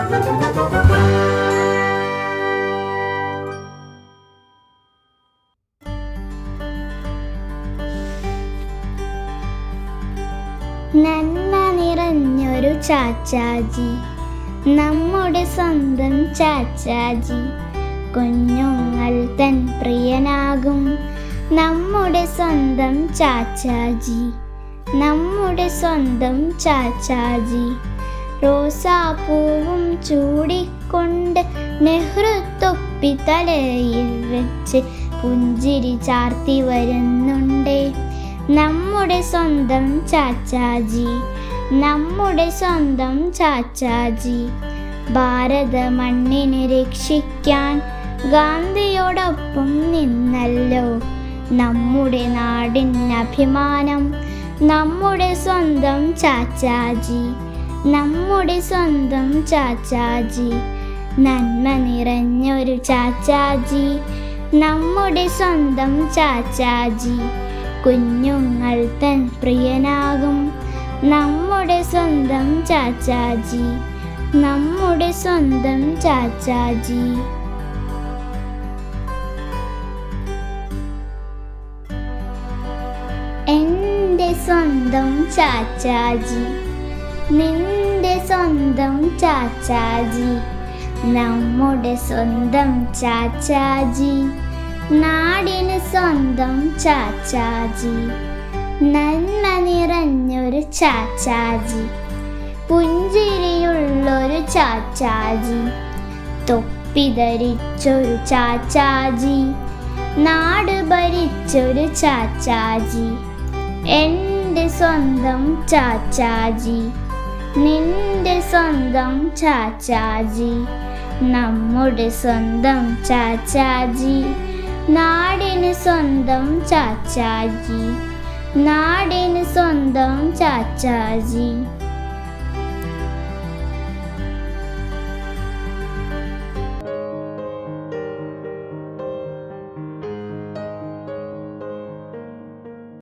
നന്മ നിറഞ്ഞൊരു ചാച്ചാജി, നമ്മുടെ സ്വന്തം ചാച്ചാജി. കുഞ്ഞുങ്ങൾ തൻ പ്രിയനാകും നമ്മുടെ സ്വന്തം ചാച്ചാജി, നമ്മുടെ സ്വന്തം ചാച്ചാജി. റോസാപ്പൂവും ചൂടിക്കൊണ്ട് നെഹ്റു തൊപ്പി തലയിൽ വെച്ച് പുഞ്ചിരി ചാർത്തി വരുന്നുണ്ടേ നമ്മുടെ സ്വന്തം ചാച്ചാജി, നമ്മുടെ സ്വന്തം ചാച്ചാജി. ഭാരത മണ്ണിനെ രക്ഷിക്കാൻ ഗാന്ധിയോടൊപ്പം നിന്നല്ലോ നമ്മുടെ നാടിന് അഭിമാനം, നമ്മുടെ സ്വന്തം ചാച്ചാജി, നമ്മുടെ സ്വന്തം ചാച്ചാജി. നന്മ നിറഞ്ഞൊരു ചാച്ചാജി, നമ്മുടെ സ്വന്തം ചാച്ചാജി. കുഞ്ഞുങ്ങൾ തൻ പ്രിയനാകും നമ്മുടെ സ്വന്തം ചാച്ചാജി, നമ്മുടെ സ്വന്തം ചാച്ചാജി. എൻ്റെ സ്വന്തം ചാച്ചാജി, നിന്റെ സ്വന്തം ചാച്ചാജി, നമ്മുടെ സ്വന്തം ചാച്ചാജി. നാടിന് സ്വന്തം ചാച്ചാജി, നന്മ നിറഞ്ഞൊരു ചാച്ചാജി. പുഞ്ചിരിയുള്ളൊരു ചാച്ചാജി, തൊപ്പി ധരിച്ചൊരു ചാച്ചാജി. നാട് ഭരിച്ചൊരു ചാച്ചാജി, എൻ്റെ സ്വന്തം ചാച്ചാജി, നിന്റെ സ്വന്തം ചാച്ചാജി. നമ്മുടെ സ്വന്തം ചാച്ചാജി, നാടിന് സ്വന്തം ചാച്ചാജി, നാടിന് സ്വന്തം ചാച്ചാജി.